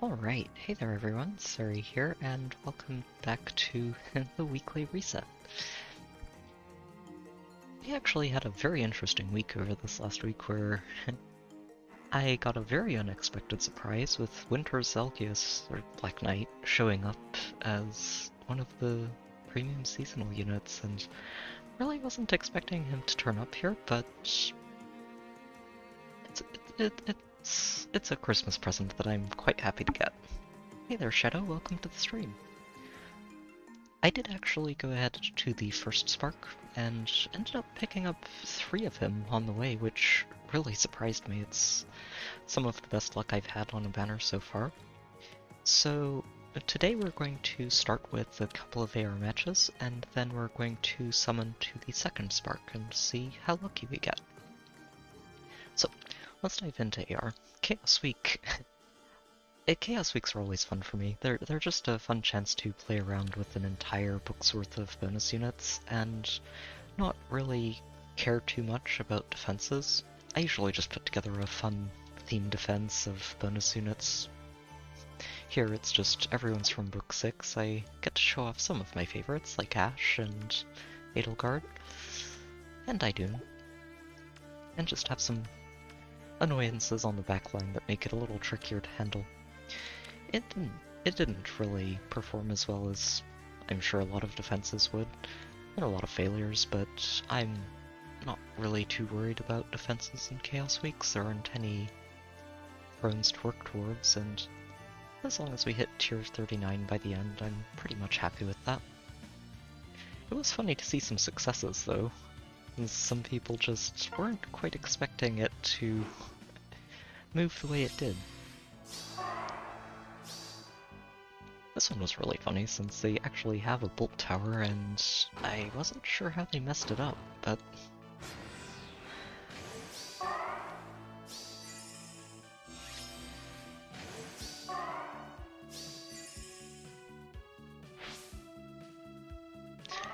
Alright, hey there everyone, Suri here, and welcome back to the weekly reset. We actually had a very interesting week over this last week where I got a very unexpected surprise with Winter's Zelgius, or Black Knight, showing up as one of the premium seasonal units, and really wasn't expecting him to turn up here, but it's a Christmas present that I'm quite happy to get. Hey there, Shadow, welcome to the stream. I did actually go ahead to the first spark, and ended up picking up 3 of him on the way, which really surprised me. It's some of the best luck I've had on a banner so far. So today we're going to start with a couple of AR matches, and then we're going to summon to the second spark and see how lucky we get. So let's dive into AR. Chaos Week. Chaos Weeks are always fun for me. They're just a fun chance to play around with an entire book's worth of bonus units and not really care too much about defenses. I usually just put together a fun theme defense of bonus units. Here it's just everyone's from book 6. I get to show off some of my favorites like Ashe and Edelgard and Idun, and just have some annoyances on the backline that make it a little trickier to handle. It didn't really perform as well as I'm sure a lot of defenses would. There are a lot of failures, but I'm not really too worried about defenses in Chaos Weeks. There aren't any thrones to work towards, and as long as we hit tier 39 by the end, I'm pretty much happy with that. It was funny to see some successes though, and some people just weren't quite expecting it to move the way it did. This one was really funny since they actually have a bolt tower, and I wasn't sure how they messed it up, but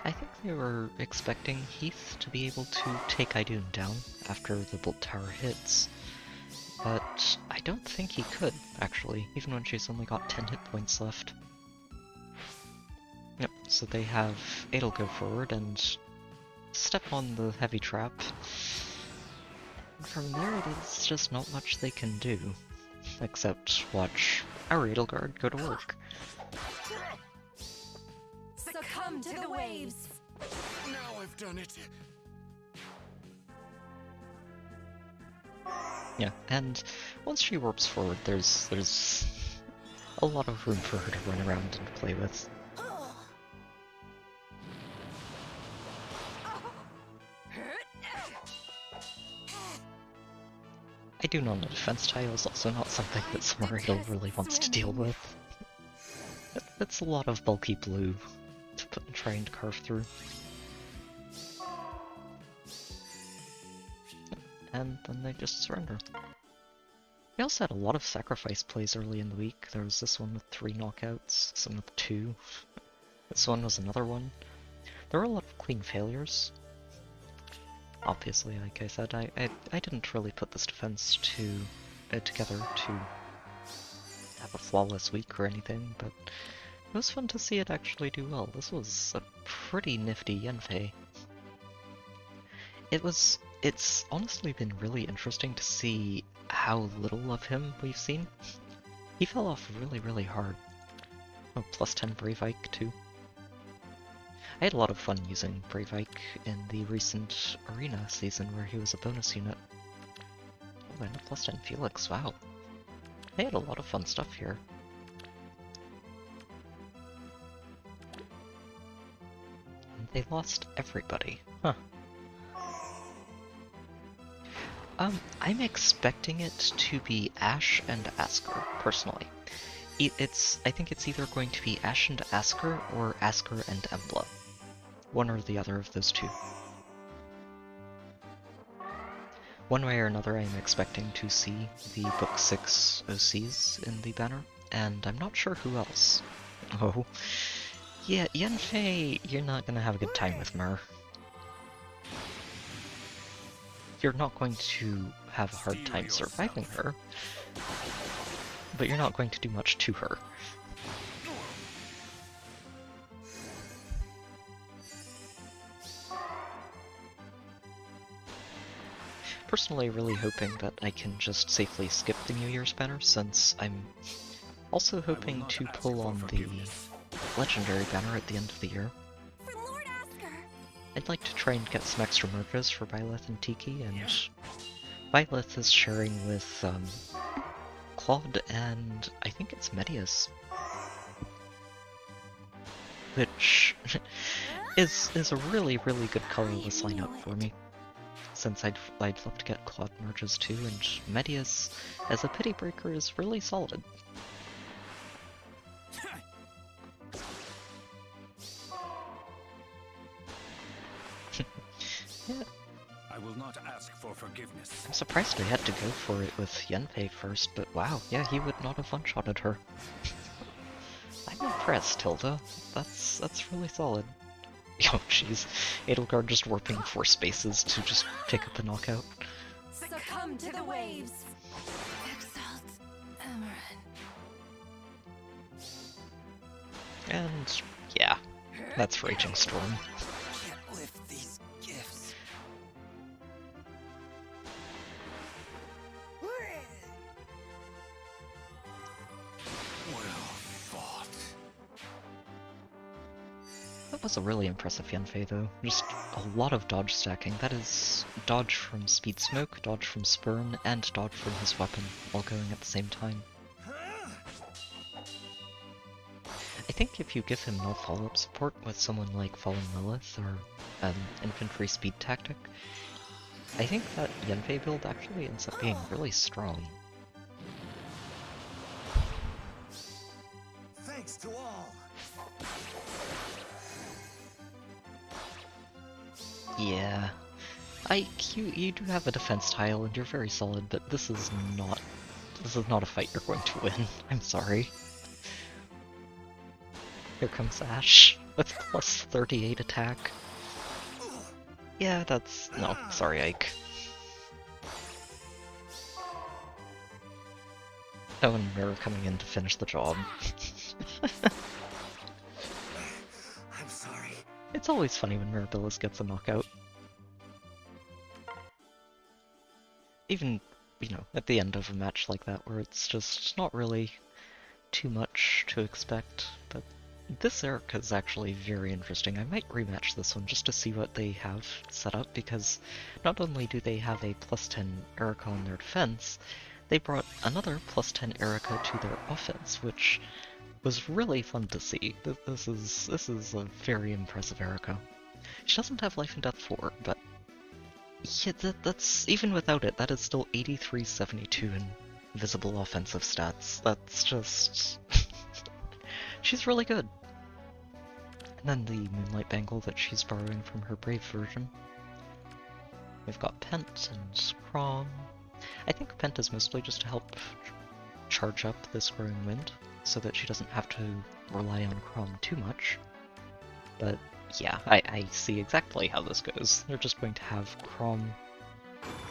I think they were expecting Heath to be able to take Idun down after the bolt tower hits, but I don't think he could, actually, even when she's only got 10 hit points left. Yep, so they have Adel go forward and step on the heavy trap. And from there, it's just not much they can do, except watch our Edelgard go to work. Succumb to the waves! Now I've done it! Yeah, and once she warps forward, there's a lot of room for her to run around and play with. Idun on the defense tile is also not something that Sumeriel really wants to deal with. It's a lot of bulky blue to try and carve through. And then they just surrender. We also had a lot of sacrifice plays early in the week. There was this one with 3 knockouts, some with 2. This one was another one. There were a lot of clean failures. Obviously, like I said, I didn't really put this defense together to have a flawless week or anything, but it was fun to see it actually do well. This was a pretty nifty Yenfei. It's honestly been really interesting to see how little of him we've seen. He fell off really hard. Oh, plus 10 Brave Ike too. I had a lot of fun using Brave Ike in the recent Arena season where he was a bonus unit. Oh, and a plus 10 Felix, wow. I had a lot of fun stuff here. And they lost everybody, huh. I'm expecting it to be Ashe and Asker, personally. I think it's either going to be Ashe and Asker, or Asker and Embla. One or the other of those two. One way or another, I'm expecting to see the Book 6 OCs in the banner, and I'm not sure who else. Oh. Yeah, Yenfei, you're not gonna have a good time with Myr. You're not going to have a hard time surviving her, but you're not going to do much to her. Personally, really hoping that I can just safely skip the New Year's banner, since I'm also hoping to pull on the Legendary banner at the end of the year. For Lord Asker. I'd like to try and get some extra merges for Byleth and Tiki, and Byleth is sharing with Claude and I think it's Medius, which is a really good colorless lineup for me, since I'd love to get Claude merges too, and Medius as a pity breaker is really solid. Yeah. I will not ask for forgiveness. I'm surprised I had to go for it with Yenpei first, but wow, yeah, he would not have one-shotted her. I'm impressed, Tilda. That's really solid. Oh jeez, Edelgard just warping 4 spaces to just pick up a knockout. Succumb to the waves. Exalt Amaran. And yeah, that's Raging Storm. Can't lift these gifts. Well fought. That was a really impressive Yenfei though. Just a lot of dodge stacking. That is dodge from Speed Smoke, dodge from Spurn, and dodge from his weapon, all going at the same time. I think if you give him no follow-up support with someone like Fallen Lilith or Infantry Speed Tactic, I think that Yenfei build actually ends up being really strong. Thanks to all. Yeah, you do have a defense tile and you're very solid, but this is not a fight you're going to win. I'm sorry. Here comes Ash with plus 38 attack. Yeah, that's no, sorry, Ike. Oh, and Mirror coming in to finish the job. I'm sorry. It's always funny when Mirabilis gets a knockout. Even, you know, at the end of a match like that where it's just not really too much to expect, but this Erica is actually very interesting. I might rematch this one just to see what they have set up, because not only do they have a plus 10 Erica on their defense, they brought another plus 10 Erica to their offense, which was really fun to see. This is a very impressive Erica. She doesn't have Life and Death 4, but yeah, that's even without it, that is still 83-72 in visible offensive stats. That's just she's really good. And then the Moonlight Bangle that she's borrowing from her Brave version. We've got Pent and Crom. I think Pent is mostly just to help charge up this Growing Wind, so that she doesn't have to rely on Crom too much. But yeah, I see exactly how this goes. They're just going to have Crom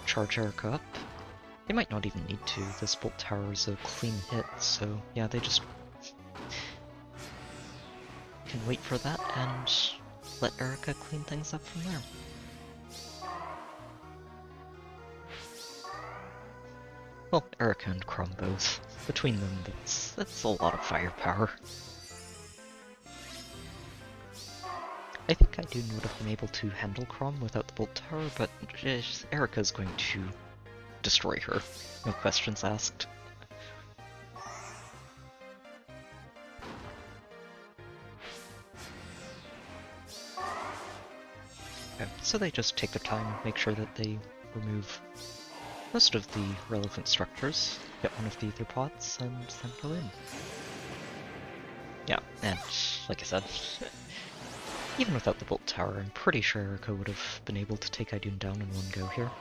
charge Erica up. They might not even need to. This Bolt Tower is a clean hit, so yeah, they just can wait for that and let Erica clean things up from there. Well, Erica and Crom both. Between them, that's a lot of firepower. I think Idun would have been able to handle Crom without the Bolt Tower, but Erica's going to destroy her. No questions asked. Okay, so they just take their time, make sure that they remove most of the relevant structures, get one of the ether pots, and then go in. Yeah, and like I said, even without the Bolt Tower, I'm pretty sure Erica would have been able to take Idun down in one go here.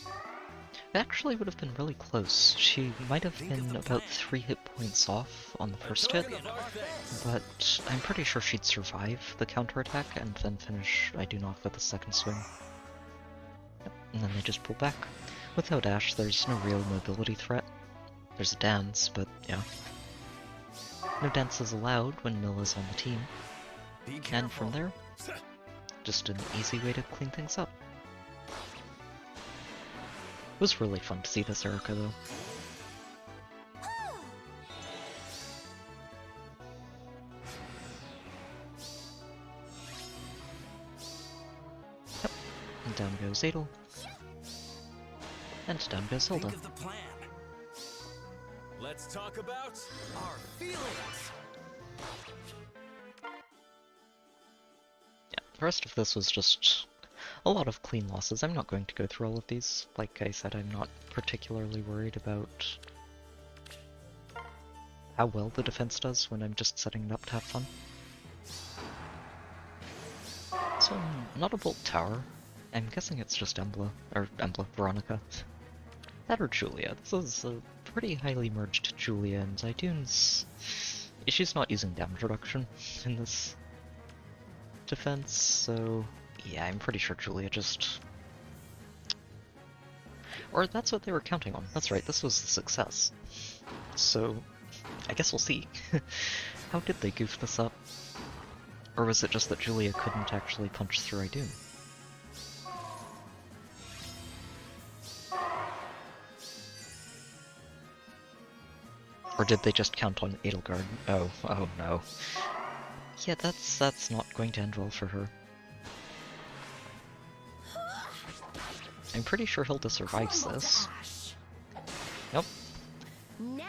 It actually would have been really close. She might have been about 3 hit points off on the first hit, but I'm pretty sure she'd survive the counterattack and then finish Idun off with a second swing. Yep, and then they just pull back. Without Ashe, there's no real mobility threat. There's a dance, but yeah. No dances allowed when Mill is on the team. Be And from careful. there, just an easy way to clean things up. It was really fun to see this Erica though. Yep, and down goes Adel. And down goes Hilda. Think of the plan. Let's talk about our feelings. Yeah, the rest of this was just a lot of clean losses. I'm not going to go through all of these. Like I said, I'm not particularly worried about how well the defense does when I'm just setting it up to have fun. So, not a Bolt Tower. I'm guessing it's just Veronica. That or Julia. This is a pretty highly merged Julia, and Zaidune's... She's not using damage reduction in this defense, so yeah, I'm pretty sure Julia just... Or that's what they were counting on. That's right, this was the success. So, I guess we'll see. How did they goof this up? Or was it just that Julia couldn't actually punch through Idune? Or did they just count on Edelgard? Oh no. Yeah, that's not going to end well for her. I'm pretty sure Hilda survives this. Nope. Now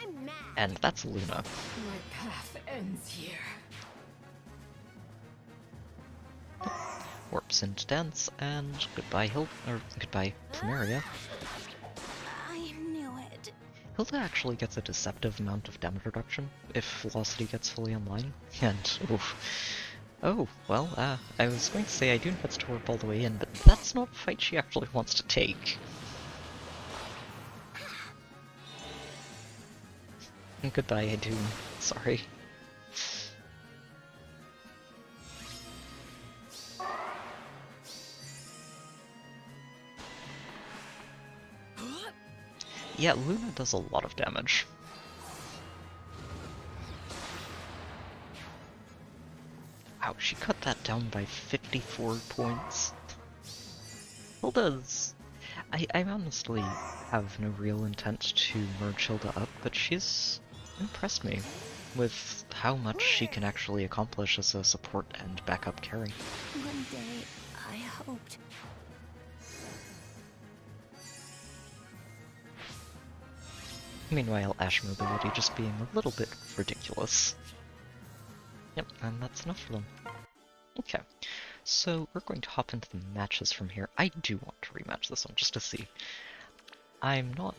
I'm mad. And that's Luna. My path ends here. Warps into dance, and goodbye goodbye Plumeria. I knew it. Hilda actually gets a deceptive amount of damage reduction if Velocity gets fully online, and oof. Oh, well, I was going to say Idune gets to warp all the way in, but that's not a fight she actually wants to take. And goodbye, Idune. Sorry. Yeah, Luna does a lot of damage. Wow, she cut that down by 54 points. Hilda's... I honestly have no real intent to merge Hilda up, but she's impressed me with how much she can actually accomplish as a support and backup carry. One day, I hoped. Meanwhile, Ashe mobility just being a little bit ridiculous. Yep, and that's enough for them. Okay, so we're going to hop into the matches from here. I do want to rematch this one, just to see. I'm not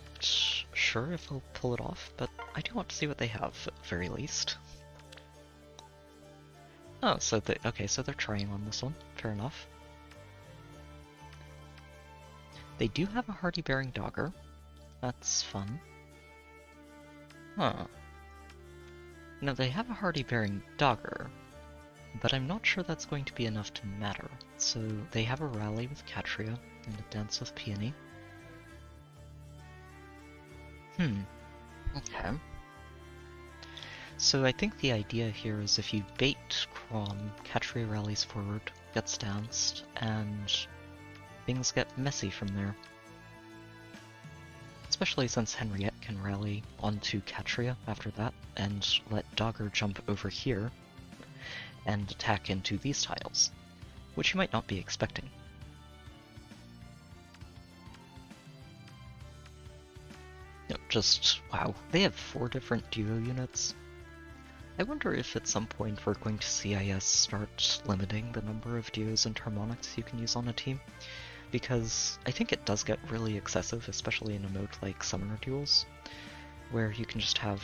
sure if I'll pull it off, but I do want to see what they have, at the very least. Oh, so so they're trying on this one. Fair enough. They do have a Hardy-bearing Dogger. That's fun. Huh. Now, they have a Hardy-bearing Dogger, but I'm not sure that's going to be enough to matter. So, they have a Rally with Catria and a Dance with Peony. Okay. So I think the idea here is if you bait Chrom, Catria rallies forward, gets danced, and things get messy from there. Especially since Henriette can rally onto Catria after that, and let Dogger jump over here and attack into these tiles, which you might not be expecting. Just, wow, they have 4 different duo units. I wonder if at some point we're going to see IS start limiting the number of duos and harmonics you can use on a team, because I think it does get really excessive, especially in a mode like Summoner Duels, where you can just have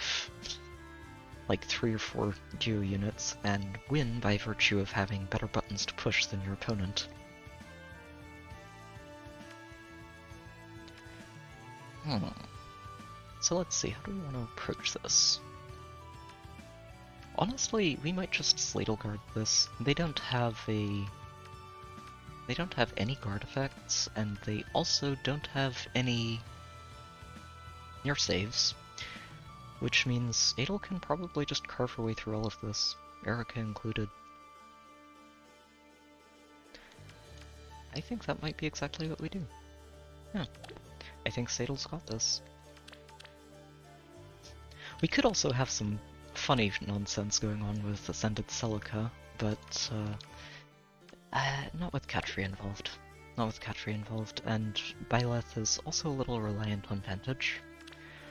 like 3 or 4 duo units and win by virtue of having better buttons to push than your opponent. So let's see, how do we want to approach this? Honestly, we might just Sladle Guard this. They don't have a They don't have any guard effects, and they also don't have any near saves, which means Adel can probably just carve her way through all of this, Erica included. I think that might be exactly what we do. Yeah, I think Sadel's got this. We could also have some funny nonsense going on with Ascended Celica, but not with Katri involved. Not with Katri involved, and Byleth is also a little reliant on Vantage.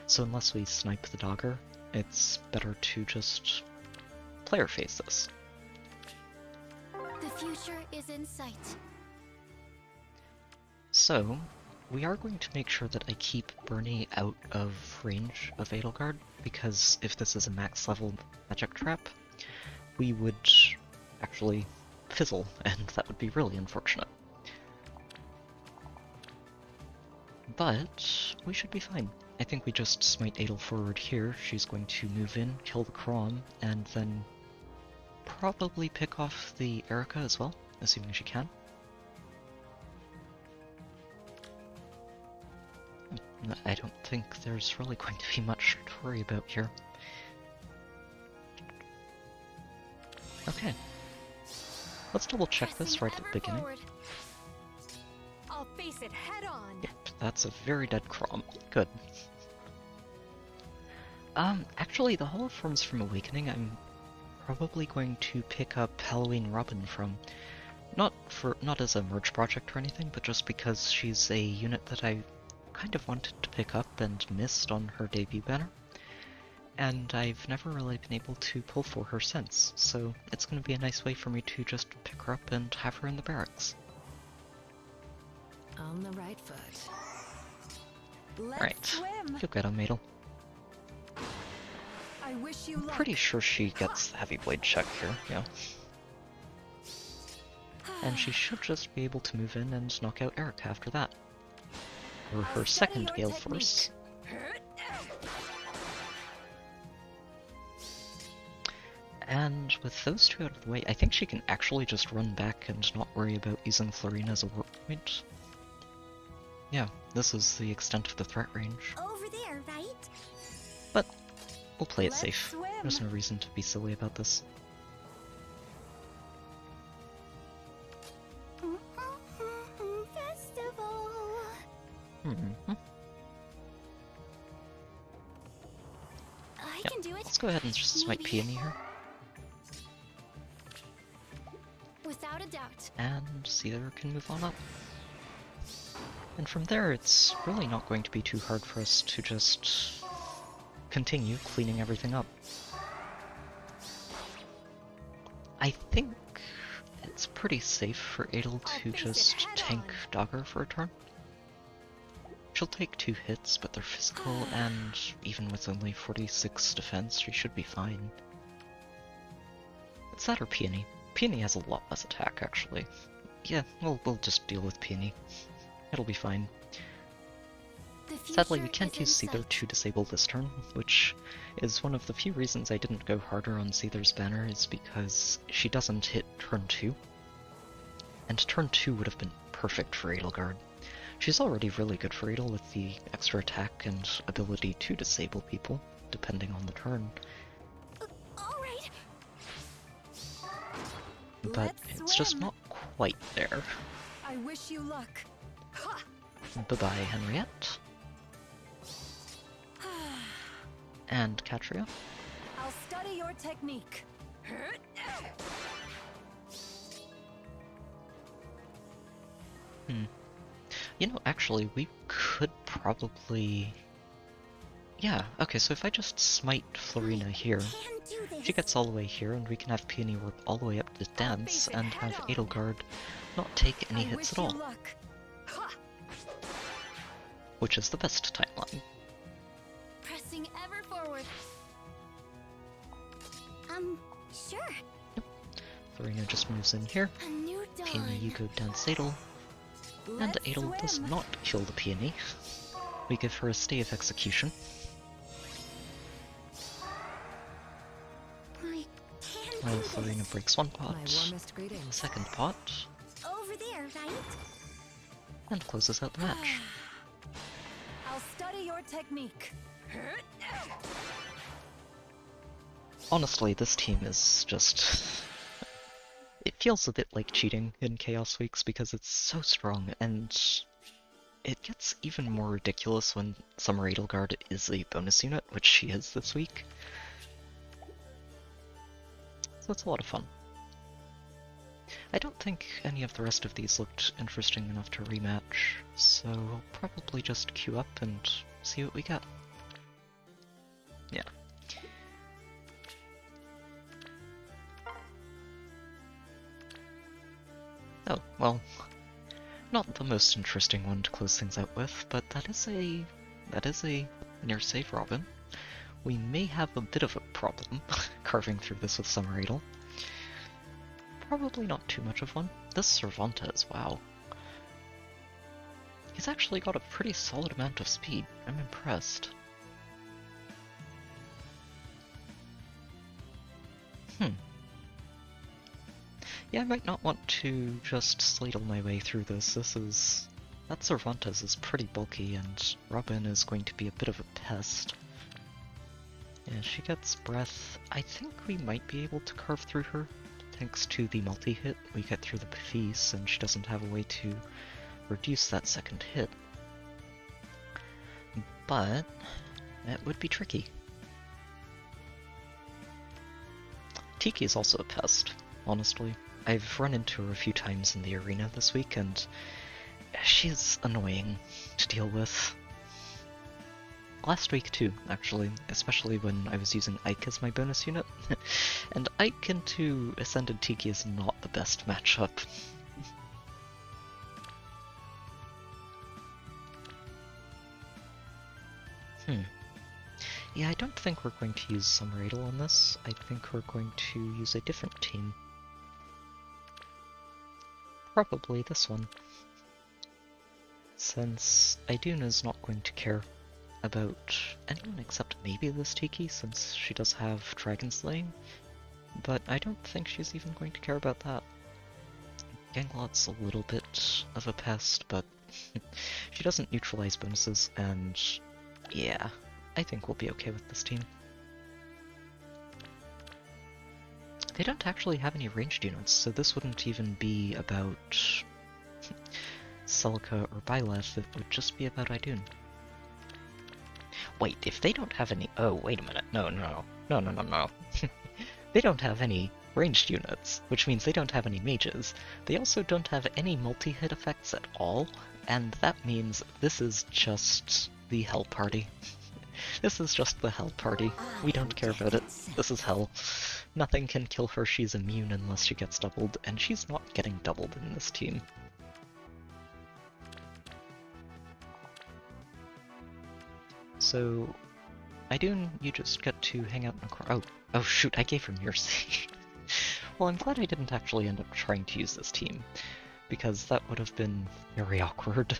So unless we snipe the Dogger, it's better to just player face this. The future is in sight. So, we are going to make sure that I keep Bernie out of range of Edelgard, because if this is a max level magic trap, we would actually fizzle, and that would be really unfortunate. But we should be fine. I think we just smite Adel forward here. She's going to move in, kill the Crom, and then probably pick off the Erica as well, assuming she can. I don't think there's really going to be much to worry about here. Okay. Let's double check this right at the beginning. Forward. I'll face it head on. Yep, that's a very dead Crom. Good. Actually, the Holoforms from Awakening I'm probably going to pick up Halloween Robin from. Not as a merge project or anything, but just because she's a unit that I kind of wanted to pick up and missed on her debut banner. And I've never really been able to pull for her since, so it's going to be a nice way for me to just pick her up and have her in the barracks. On the right foot. Alright, feel good on Madel. I wish you I'm luck. pretty sure she gets the Heavy Blade check here, yeah. And she should just be able to move in and knock out Erica after that. Or her second Gale Force. And with those two out of the way, I think she can actually just run back and not worry about using Florina as a warp point. Yeah, this is the extent of the threat range. Over there, right? But we'll play it Let's safe. swim. There's no reason to be silly about this. Festival. Mm-hmm. I Yep. can do it. Let's go ahead and just smite Maybe. Peony here. Without a doubt. And Seether can move on up. And from there, it's really not going to be too hard for us to just continue cleaning everything up. I think it's pretty safe for Adel to face it just head tank on. Dogger for a turn. She'll take 2 hits, but they're physical, and even with only 46 defense, she should be fine. It's that or Peony. Peony has a lot less attack, actually. Yeah, we'll just deal with Peony. It'll be fine. The Sadly, we future can't is use in Seether sight. to disable this turn, which is one of the few reasons I didn't go harder on Seether's banner, is because she doesn't hit turn 2. And turn 2 would have been perfect for Edelgard. She's already really good for Adel with the extra attack and ability to disable people, depending on the turn. All right. But Let's it's just swim. not quite there. I wish you luck. Ha! Bye-bye, Henriette. And Katria. I'll study your technique. You know, actually, we could probably... Yeah, okay, so if I just smite Florina here, Can do this. she gets all the way here, and we can have Peony work all the way up to Dance, face it and head have on. Edelgard not take any I hits wish at you all, luck. Ha! which is the best timeline. Pressing ever forward. Sure. Florina just moves in here, A new dawn. Peony, you go Dance Adel, and Let's Adel does swim. not kill the Peony. We give her a stay of execution. I can Well, do Florina this. breaks one pot, My warmest greetings. second pot, Over there, right? And closes out the match. I'll study your technique. Honestly, this team is just... It feels a bit like cheating in Chaos Weeks because it's so strong, and it gets even more ridiculous when Summer Edelgard is a bonus unit, which she is this week. So it's a lot of fun. I don't think any of the rest of these looked interesting enough to rematch, so we'll probably just queue up and see what we get. Yeah. Oh, well, not the most interesting one to close things out with, but that is a near save Robin. We may have a bit of a problem carving through this with Summer Idol. Probably not too much of one. This Cervantes, wow. He's actually got a pretty solid amount of speed. I'm impressed. Yeah, I might not want to just sladle my way through this. That Cervantes is pretty bulky, and Robin is going to be a bit of a pest. Yeah, she gets breath. I think we might be able to carve through her. Thanks to the multi-hit, we get through the FEH, and she doesn't have a way to reduce that second hit. But it would be tricky. Tiki is also a pest, honestly. I've run into her a few times in the arena this week, and she's annoying to deal with. Last week too, actually, especially when I was using Ike as my bonus unit. And Ike into Ascended Tiki is not the best matchup. Yeah, I don't think we're going to use Summer Idol on this. I think we're going to use a different team. Probably this one. Since Idun is not going to care about anyone except maybe this Tiki, since she does have Dragon Slaying, but I don't think she's even going to care about that. Ganglot's a little bit of a pest, but she doesn't neutralize bonuses, and yeah, I think we'll be okay with this team. They don't actually have any ranged units, so this wouldn't even be about Celica or Byleth, it would just be about Idun. Wait, if they don't have any... Oh, wait a minute. No. They don't have any ranged units, which means they don't have any mages. They also don't have any multi-hit effects at all, and that means this is just the Hell Party. This is just the Hell Party. We don't care about it. This is Hell. Nothing can kill her, she's immune unless she gets doubled, and she's not getting doubled in this team. So, Idun, you just get to hang out in a corner. Oh shoot, I gave her Mercy. Well, I'm glad I didn't actually end up trying to use this team, because that would have been very awkward.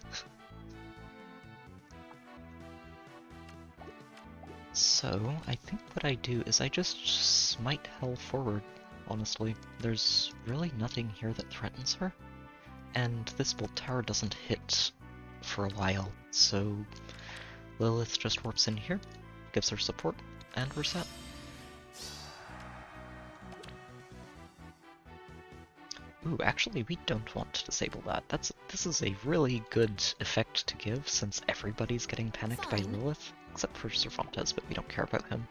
So, I think what I do is I just smite Hell forward, honestly. There's really nothing here that threatens her, and this Bolt Tower doesn't hit for a while, so Lilith just warps in here, gives her support, and we're set. Ooh, actually we don't want to disable that. This is a really good effect to give, since everybody's getting panicked by Lilith, except for Cervantes, but we don't care about him.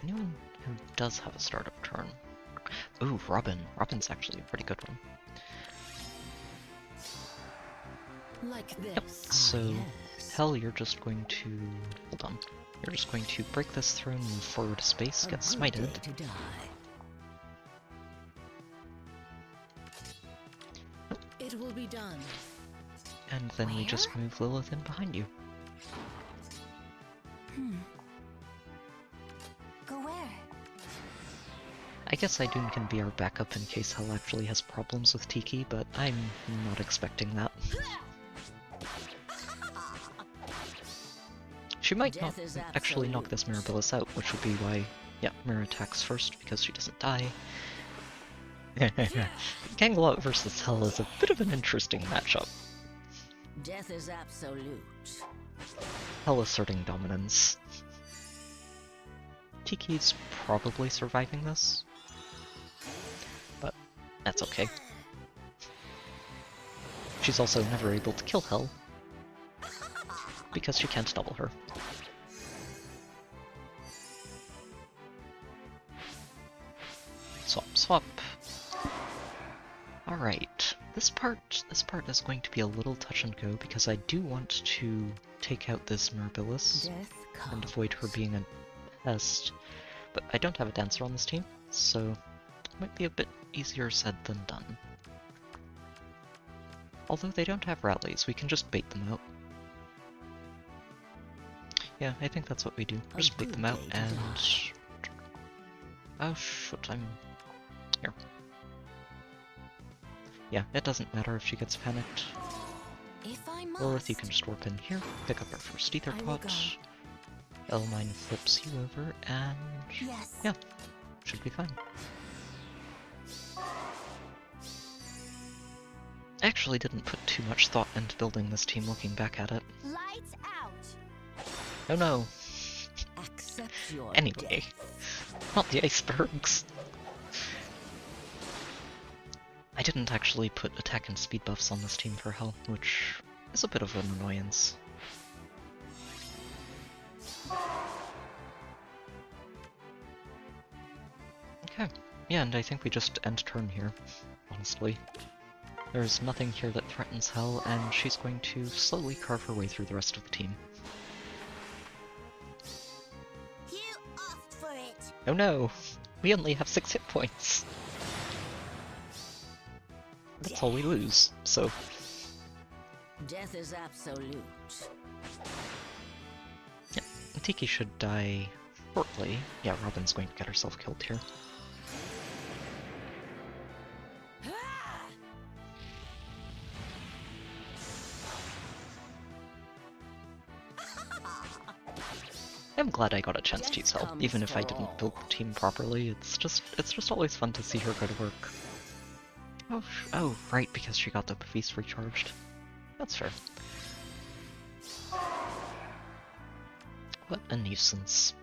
Anyone who does have a startup turn? Ooh, Robin. Robin's actually a pretty good one. Like this. Yep, so Hell, you're just going to... hold on. You're just going to break this throne, move forward a space, get smited. It will be done. And then we just move Lilith in behind you. Go where? I guess Idun can be our backup in case Hell actually has problems with Tiki, but I'm not expecting that. She might not actually knock this Mirabilis out, which would be why, yeah, Mirror attacks first because she doesn't die. Ganglot versus Hell is a bit of an interesting matchup. Death is absolute. Hell asserting dominance. Tiki's probably surviving this, but that's okay. She's also never able to kill Hell, because she can't double her. Swap, swap. Alright, this part is going to be a little touch and go because I do want to take out this Mirabilis and avoid her being a pest, but I don't have a dancer on this team, so it might be a bit easier said than done. Although they don't have rallies, we can just bait them out. Yeah, I think that's what we do. Just bait them out and... Oh shoot, I'm... here. Yeah, it doesn't matter if she gets panicked. Lilith, you can just warp in here, pick up our first ether pot. L9 flips you over, and... yeah, should be fine. I actually didn't put too much thought into building this team looking back at it. Lights out. Oh no. Accept your Anyway, not the icebergs. I didn't actually put attack and speed buffs on this team for Hell, which is a bit of an annoyance. Okay, yeah, and I think we just end turn here, honestly. There's nothing here that threatens Hell, and she's going to slowly carve her way through the rest of the team. You asked for it. Oh no! We only have 6 hit points! That's all we lose, so... Death is absolute. yeah, Tiki should die shortly. Yeah, Robin's going to get herself killed here. I'm glad I got a chance to use Hell, even if I didn't build the team properly. It's just always fun to see her go to work. Oh, right, because she got the feast recharged. That's fair. What a nuisance.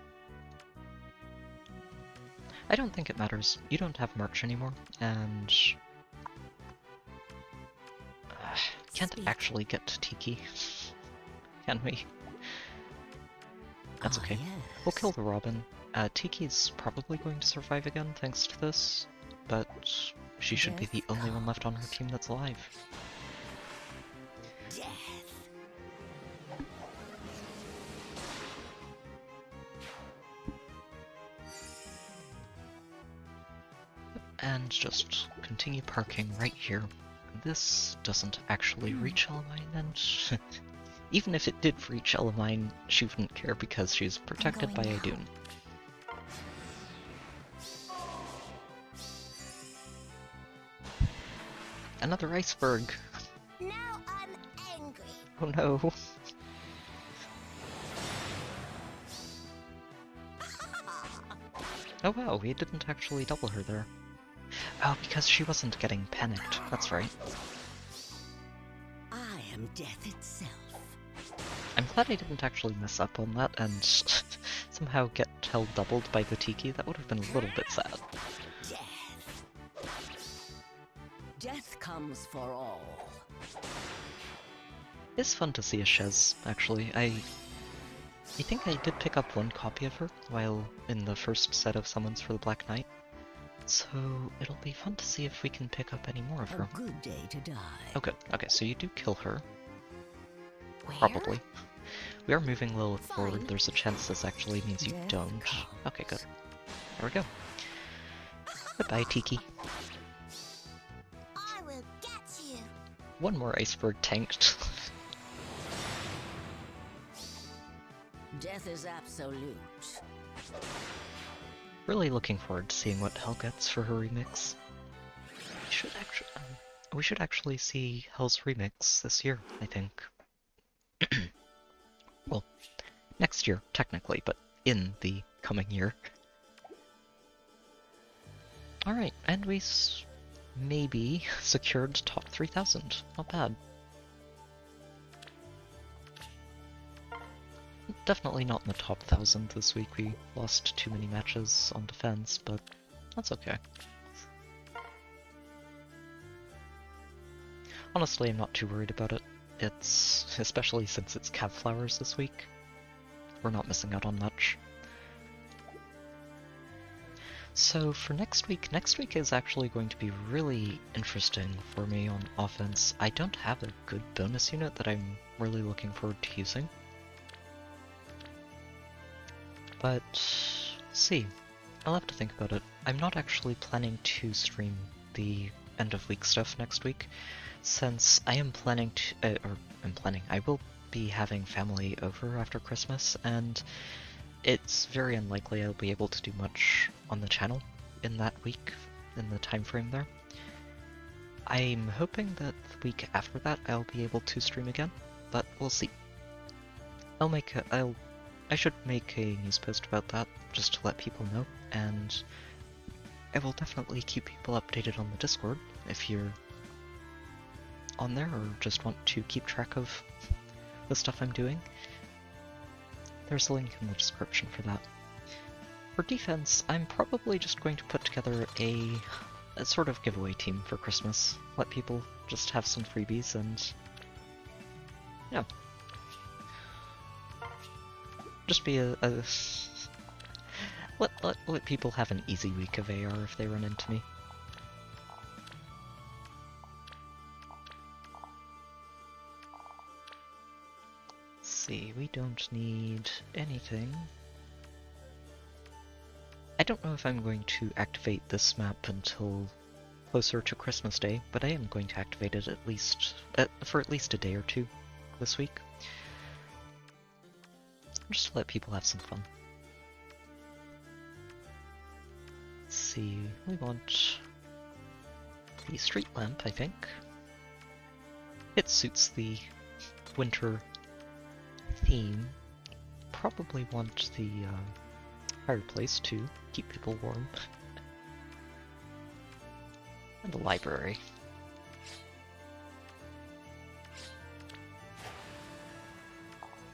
I don't think it matters. You don't have March anymore, and... can't actually get to Tiki. Can we? That's okay. We'll kill the Robin. Tiki's probably going to survive again thanks to this, but she should be the only one left on her team that's alive. And just continue parking right here. This doesn't actually reach Elamine, and even if it did reach Elamine, she wouldn't care because she's protected by Idun. Another iceberg! Now I'm angry. Oh no! Oh wow, we didn't actually double her there. Oh, because she wasn't getting panicked, that's right. I am death itself. I'm glad I didn't actually mess up on that and somehow get held doubled by the Tiki. That would have been a little bit sad. Death comes for all. It's fun to see a Shez, actually. I think I did pick up one copy of her while in the first set of summons for the Black Knight. So it'll be fun to see if we can pick up any more of her. A good day to die. Oh good, okay, so you do kill her. Where? Probably. We are moving Lilith forward, there's a chance this actually means you don't. Okay, good. There we go. Goodbye, Tiki. I will get you. One more iceberg tanked. Death is absolute. Really looking forward to seeing what Hell gets for her remix. We should actually see Hell's remix this year, I think. Well, next year, technically, but in the coming year. Alright, and we maybe secured top 3,000. Not bad. Definitely not in the top 1,000 this week. We lost too many matches on defense, but that's okay. Honestly, I'm not too worried about it. It's, especially since it's Cav Flowers this week, we're not missing out on much. So for next week is actually going to be really interesting for me on offense. I don't have a good bonus unit that I'm really looking forward to using. But, see, I'll have to think about it. I'm not actually planning to stream the end of week stuff next week, since I am planning to, I will be having family over after Christmas, and it's very unlikely I'll be able to do much on the channel in that week, in the time frame there. I'm hoping that the week after that I'll be able to stream again, but we'll see. I should make a news post about that, just to let people know, and I will definitely keep people updated on the Discord if you're on there or just want to keep track of the stuff I'm doing. There's a link in the description for that. For defense, I'm probably just going to put together a sort of giveaway team for Christmas. Let people just have some freebies and yeah. Just be let people have an easy week of AR if they run into me. Let's see, we don't need anything. I don't know if I'm going to activate this map until closer to Christmas Day, but I am going to activate it for at least a day or two this week. Just to let people have some fun. Let's see, we want the street lamp, I think. It suits the winter theme. Probably want the fireplace to keep people warm. And the library.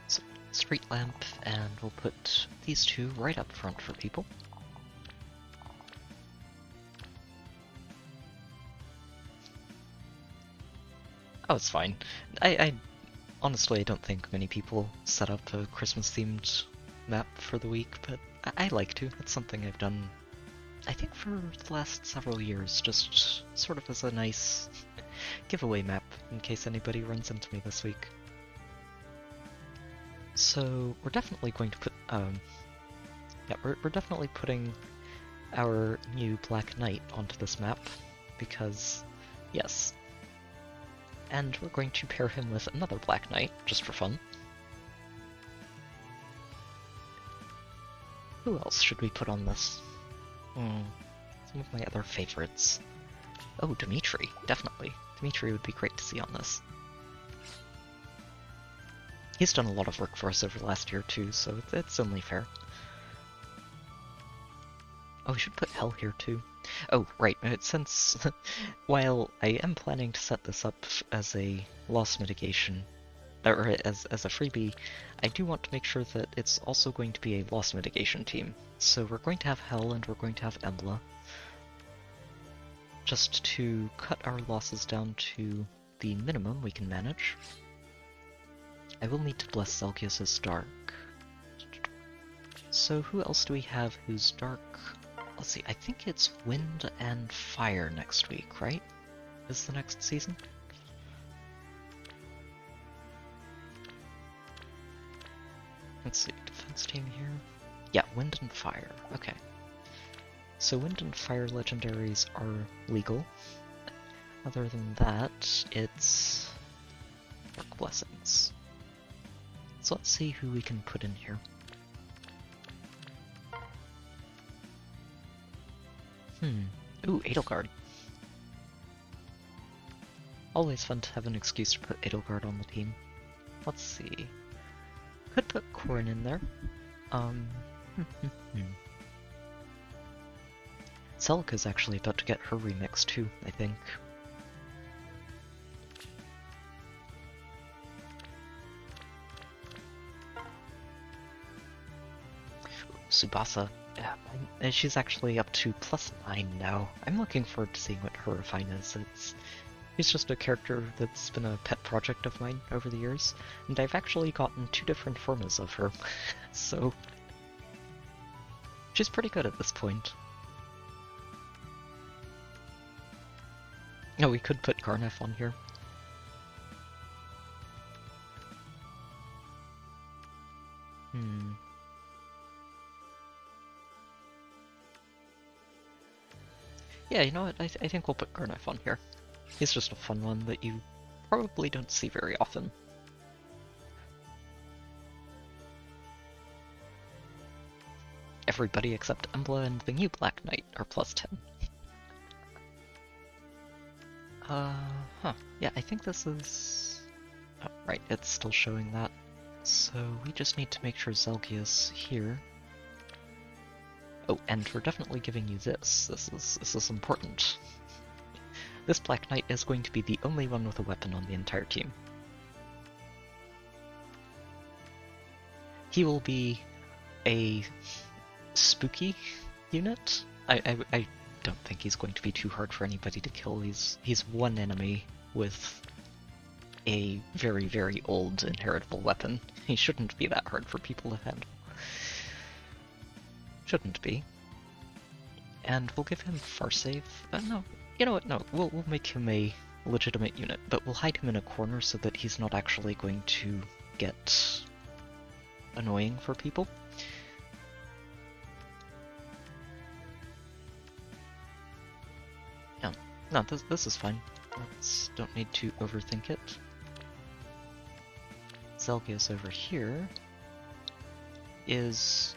So, street lamp, and we'll put these two right up front for people. Oh, it's fine. I honestly, I don't think many people set up a Christmas-themed map for the week, but I like to. It's something I've done, I think, for the last several years, just sort of as a nice giveaway map, in case anybody runs into me this week. So, we're definitely going to put, yeah, we're definitely putting our new Black Knight onto this map, because, yes. And we're going to pair him with another Black Knight, just for fun. Who else should we put on this? Some of my other favorites. Oh, Dimitri, definitely. Dimitri would be great to see on this. He's done a lot of work for us over the last year too, so it's only fair. Oh, we should put Hell here too. Oh, right, since while I am planning to set this up as a loss mitigation, or as a freebie, I do want to make sure that it's also going to be a loss mitigation team. So we're going to have Hell and we're going to have Embla, just to cut our losses down to the minimum we can manage. I will need to bless Zelgius's Dark. So who else do we have who's Dark? Let's see, I think it's Wind and Fire next week, right? Is the next season? Let's see, defense team here. Yeah, Wind and Fire, okay. So Wind and Fire legendaries are legal. Other than that, it's Dark Blessings. So let's see who we can put in here. Ooh, Edelgard. Always fun to have an excuse to put Edelgard on the team. Let's see. Could put Corrin in there. Celica's actually about to get her remix too, I think. Tsubasa, yeah, she's actually up to +9 now. I'm looking forward to seeing what her refine is. She's just a character that's been a pet project of mine over the years, and I've actually gotten 2 different formas of her, so she's pretty good at this point. Oh, we could put Garnef on here. Yeah, you know what? I think we'll put Garnef on here. He's just a fun one that you probably don't see very often. Everybody except Embla and the new Black Knight are +10. Yeah, I think this is... Oh, right, it's still showing that. So we just need to make sure Zelgia's here. Oh, and we're definitely giving you this. This is important. This Black Knight is going to be the only one with a weapon on the entire team. He will be a spooky unit. I don't think he's going to be too hard for anybody to kill. He's one enemy with a very, very old inheritable weapon. He shouldn't be that hard for people to handle. Shouldn't be. And we'll give him far save. No, you know what? No, we'll make him a legitimate unit, but we'll hide him in a corner so that he's not actually going to get annoying for people. Yeah, no, this is fine. Don't need to overthink it. Zelgius over here is...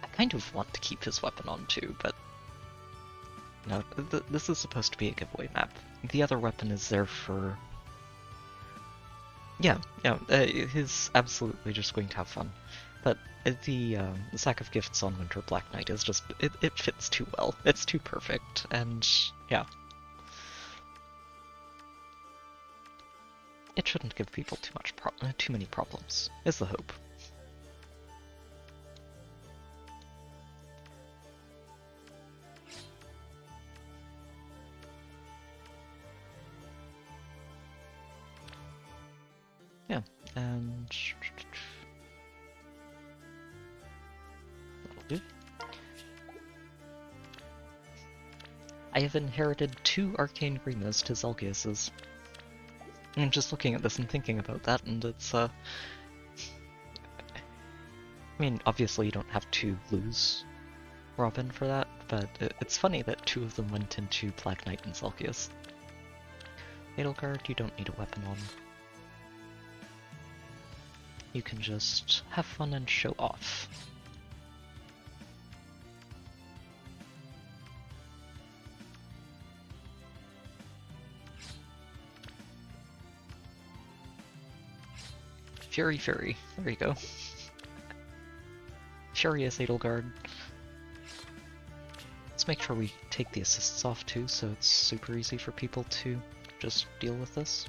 I kind of want to keep his weapon on too, but no, this is supposed to be a giveaway map. The other weapon is there for... Yeah, he's absolutely just going to have fun. But the sack of gifts on Winter Black Knight is just, it fits too well. It's too perfect, and yeah. It shouldn't give people too many problems, is the hope. Yeah, and that'll do. I have inherited 2 arcane Grimas to Zelgius's. I'm just looking at this and thinking about that, and it's, I mean, obviously you don't have to lose Robin for that, but it's funny that 2 of them went into Black Knight and Zelgius. Edelgard, you don't need a weapon on. You can just have fun and show off. Fury, there you go. Furious Edelgard. Let's make sure we take the assists off too, so it's super easy for people to just deal with this.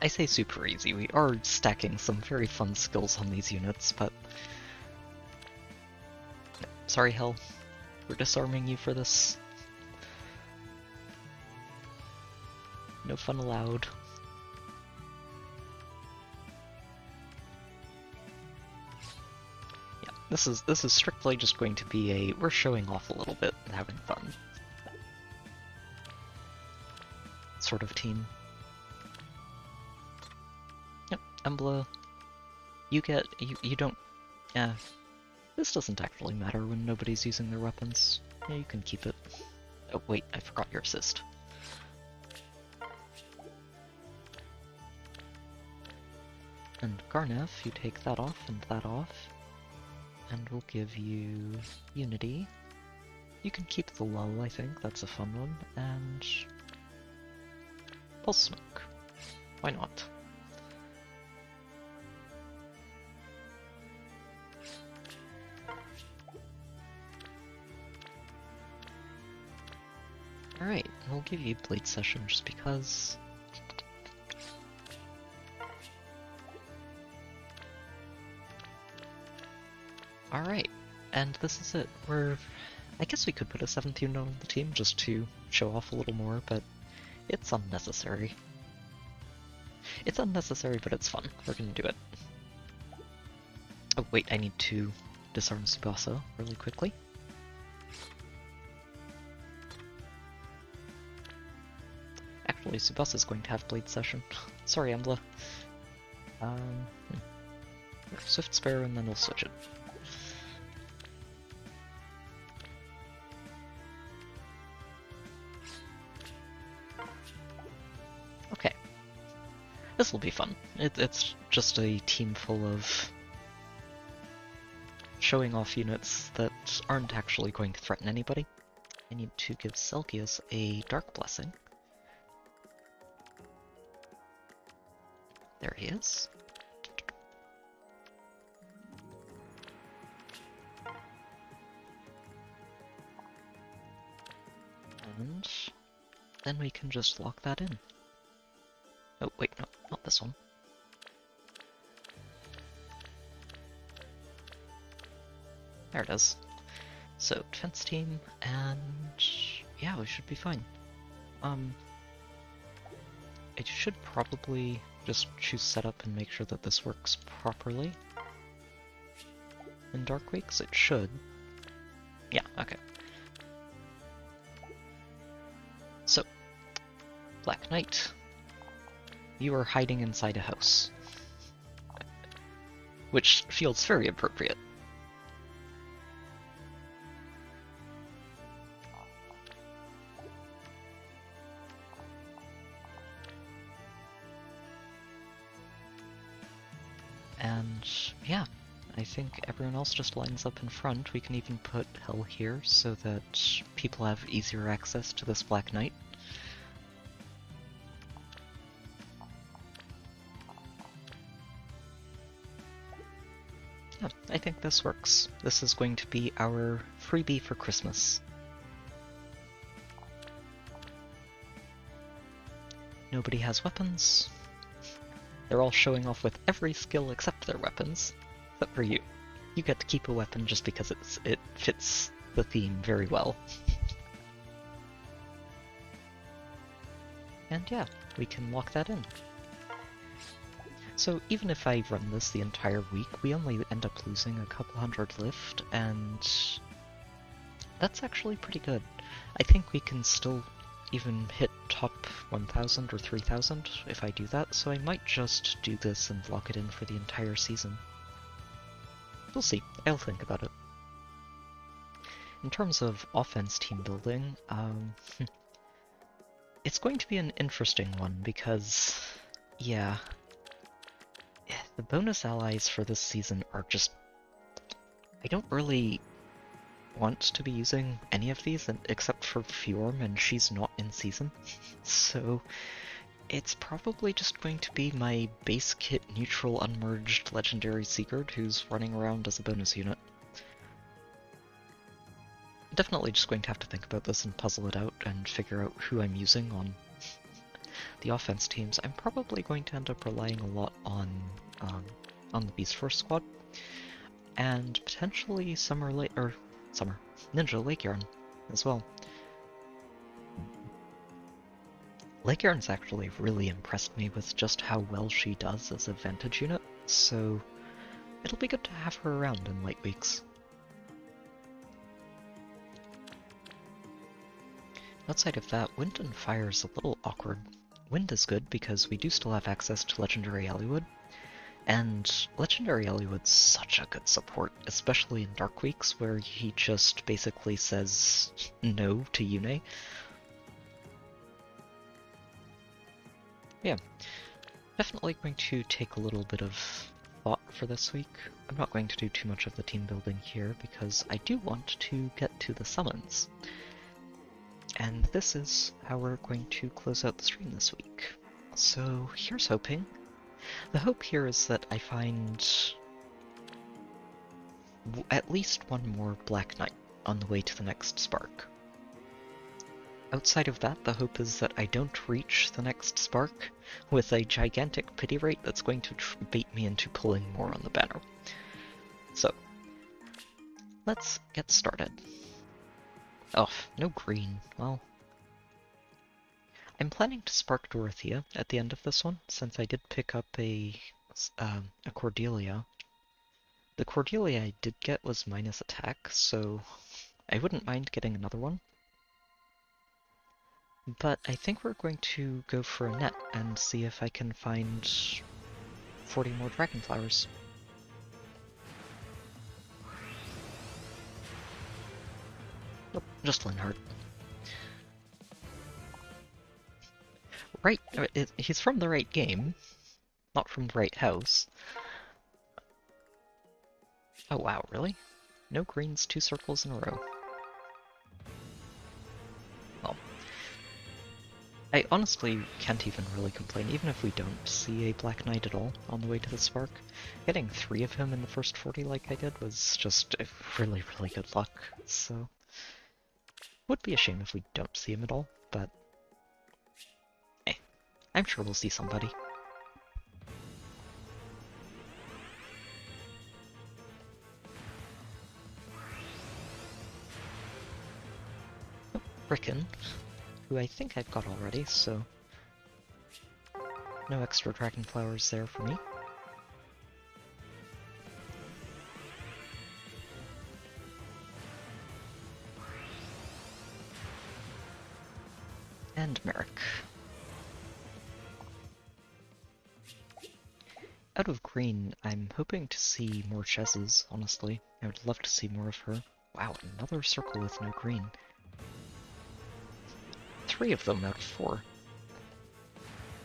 I say super easy, we are stacking some very fun skills on these units, but... Sorry, Hell. We're disarming you for this. No fun allowed. Yeah, this is strictly just going to be we're showing off a little bit and having fun sort of team. Yep, Embla, you don't, yeah, this doesn't actually matter when nobody's using their weapons. Yeah, you can keep it. Oh wait, I forgot your assist. And Garnef, you take that off and that off. And we'll give you Unity. You can keep the Lull, I think, that's a fun one. And Pulse Smoke. Why not? I'll give you Blade Session just because. Alright, and this is it. I guess we could put a 7th unit on the team just to show off a little more, but it's unnecessary. It's unnecessary, but it's fun. We're gonna do it. Oh wait, I need to disarm Tsubasa really quickly. Actually, Tsubasa's going to have Blade Session. Sorry, Embla. Swift Spare, and then we'll switch it. Okay. This will be fun. It's just a team full of showing off units that aren't actually going to threaten anybody. I need to give Selkius a Dark Blessing. There he is. And then we can just lock that in. Oh, wait, no, not this one. There it is. So, defense team, and yeah, we should be fine. I should probably just choose setup and make sure that this works properly. In Dark Weeks, it should. Yeah, okay. So, Black Knight, you are hiding inside a house. Which feels very appropriate. And yeah, I think everyone else just lines up in front. We can even put Hell here so that people have easier access to this Black Knight. Yeah, I think this works. This is going to be our freebie for Christmas. Nobody has weapons. They're all showing off with every skill except their weapons. Except for you. You get to keep a weapon just because it fits the theme very well. And yeah, we can lock that in. So even if I run this the entire week, we only end up losing a couple hundred lift, and that's actually pretty good. I think we can still even hit top 1000 or 3000 if I do that, so I might just do this and lock it in for the entire season. We'll see. I'll think about it. In terms of offense team building, it's going to be an interesting one because, yeah, the bonus allies for this season are just... I don't really want to be using any of these except for Fjorm, and she's not in season. So it's probably just going to be my base kit neutral unmerged legendary Sigurd who's running around as a bonus unit. I'm definitely just going to have to think about this and puzzle it out and figure out who I'm using on the offense teams. I'm probably going to end up relying a lot on the Beast Force squad, and potentially Ninja Lake Yarn as well. Lake Yarn's actually really impressed me with just how well she does as a Vantage unit, so it'll be good to have her around in light weeks. Outside of that, Wind and Fire is a little awkward. Wind is good because we do still have access to Legendary Eliwood, and Legendary Eliwood's such a good support, especially in Dark Weeks where he just basically says no to Yune. Yeah, definitely going to take a little bit of thought for this week. I'm not going to do too much of the team building here because I do want to get to the summons. And this is how we're going to close out the stream this week. So here's hoping. The hope here is that I find at least one more Black Knight on the way to the next Spark. outside of that, the hope is that I don't reach the next spark with a gigantic pity rate that's going to bait me into pulling more on the banner. So, let's get started. Oh, no green. Well, I'm planning to spark Dorothea at the end of this one, since I did pick up a Cordelia. The Cordelia I did get was minus attack, so I wouldn't mind getting another one. But I think we're going to go for a net and see if I can find 40 more dragonflowers. Nope, just Linhardt. Right, he's from the right game, not from the right house. Oh wow, really? No greens, 2 circles in a row. Well, I honestly can't even really complain, even if we don't see a Black Knight at all on the way to the Spark. Getting 3 of him in the first 40 like I did was just really, really good luck, so... Would be a shame if we don't see him at all, but... I'm sure we'll see somebody. Oh, Rickon, who I think I've got already, so no extra dragon flowers there for me. And Merrick. Out of green, I'm hoping to see more Chez's, honestly. I would love to see more of her. Wow, another circle with no green. 3 of them out of 4.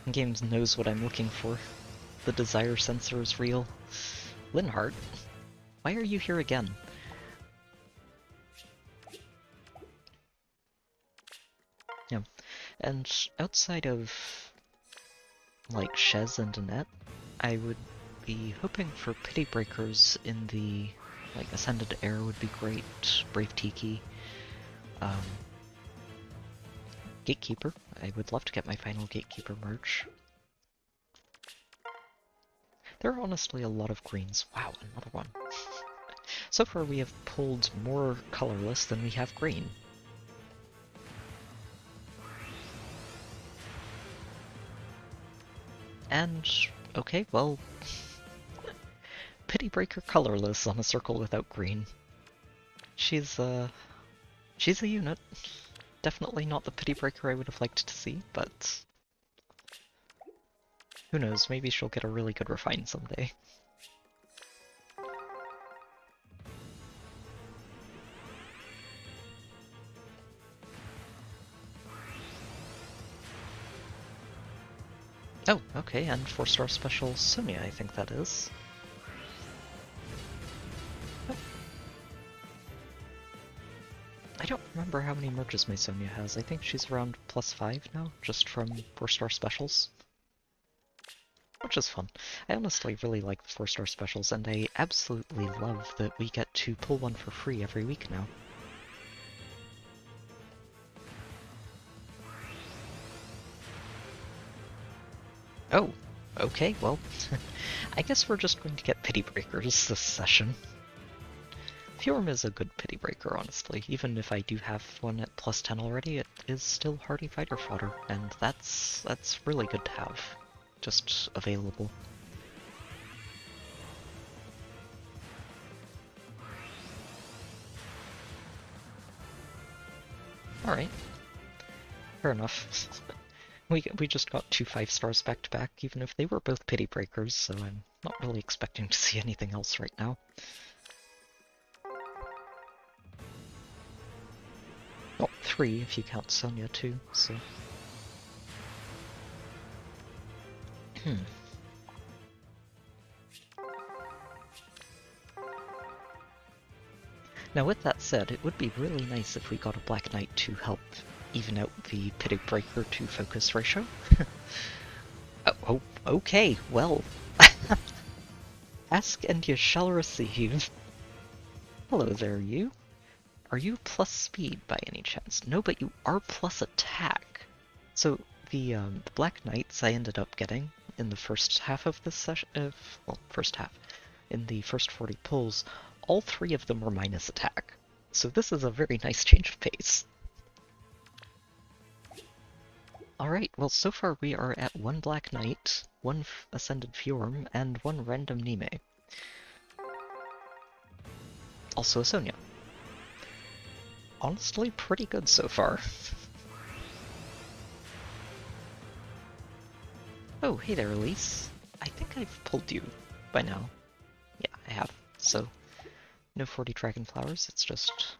The game knows what I'm looking for. The desire sensor is real. Linhardt, why are you here again? Yeah, and outside of, like, Chez and Annette, I would be hoping for Pity Breakers in the, like, Ascended Air would be great, Brave Tiki, Gatekeeper. I would love to get my final Gatekeeper merch. There are honestly a lot of greens. Wow, another one. So far we have pulled more colorless than we have green. And, okay, well, Pity Breaker colorless on a circle without green. She's a unit. Definitely not the Pity Breaker I would have liked to see, but who knows, maybe she'll get a really good refine someday. Oh, okay, and 4-star special Sonia, I think that is. Oh. I don't remember how many merges my Sonia has. I think she's around +5 now, just from 4-star specials. Which is fun. I honestly really like the 4-star specials, and I absolutely love that we get to pull one for free every week now. Oh, okay, well, I guess we're just going to get Pity Breakers this session. Fjorm is a good Pity Breaker, honestly. Even if I do have one at +10 already, it is still hardy fighter fodder, and that's really good to have. Just available. Alright. Fair enough. We just got 2 5-stars back to back, even if they were both Pity Breakers, so I'm not really expecting to see anything else right now. Well, 3 if you count Sonia too, so... Now with that said, it would be really nice if we got a Black Knight to help even out the Pity Breaker to focus ratio. Oh, okay, well. Ask and you shall receive. Hello there, you. Are you plus speed by any chance? No, but you are plus attack. So the Black Knights I ended up getting in the first half of this session, well, first half, in the first 40 pulls, all 3 of them were minus attack. So this is a very nice change of pace. Alright, well so far we are at 1 Black Knight, 1 Ascended Fjorm, and 1 random Nime. Also a Sonya. Honestly, pretty good so far. Oh, hey there, Elise. I think I've pulled you by now. Yeah, I have. So, no 40 Dragon Flowers, it's just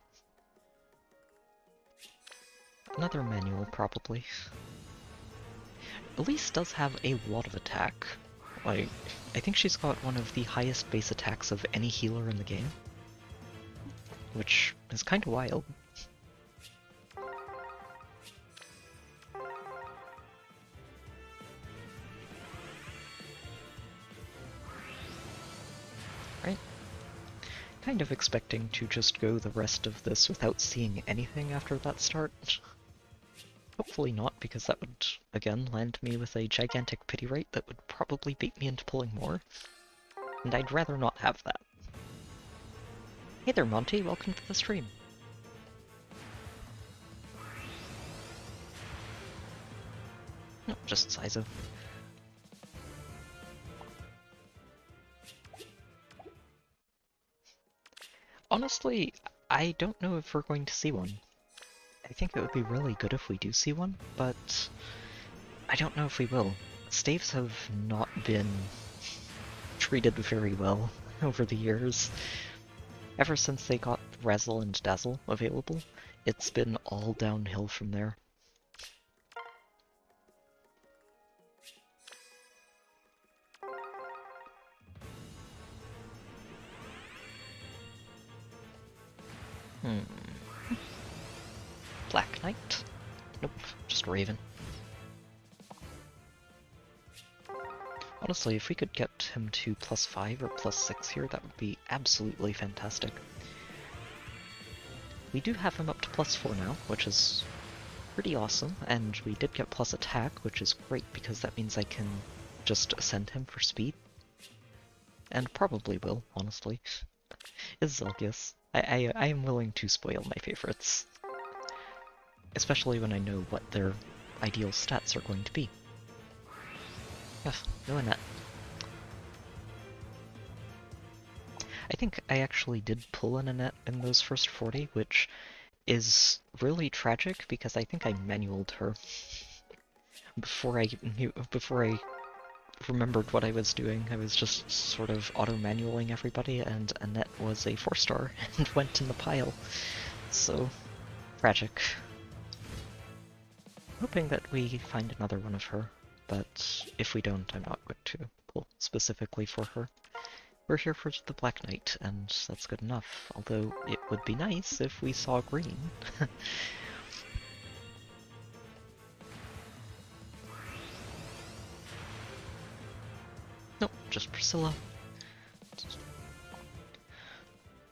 another manual, probably. Elise does have a lot of attack. Like, I think she's got one of the highest base attacks of any healer in the game. Which is kind of wild. Right? Kind of expecting to just go the rest of this without seeing anything after that start. Hopefully not, because that would, again, land me with a gigantic pity rate that would probably bait me into pulling more. And I'd rather not have that. Hey there, Monty, welcome to the stream. No, just Saizo. Honestly, I don't know if we're going to see one. I think it would be really good if we do see one, but I don't know if we will. Staves have not been treated very well over the years. Ever since they got Razzle and Dazzle available, it's been all downhill from there. Black Knight? Nope, just Raven. Honestly, if we could get him to +5 or +6 here, that would be absolutely fantastic. We do have him up to +4 now, which is pretty awesome, and we did get plus attack, which is great because that means I can just ascend him for speed. And probably will, honestly. Is Zelgius. I am willing to spoil my favorites. Especially when I know what their ideal stats are going to be. Ugh, no Annette. I think I actually did pull an Annette in those first 40, which is really tragic because I think I manualed her before I remembered what I was doing. I was just sort of auto-manualing everybody, and Annette was a 4-star and went in the pile. So, tragic. Hoping that we find another one of her, but if we don't, I'm not going to pull specifically for her. We're here for the Black Knight, and that's good enough, although it would be nice if we saw green. Nope, just Priscilla.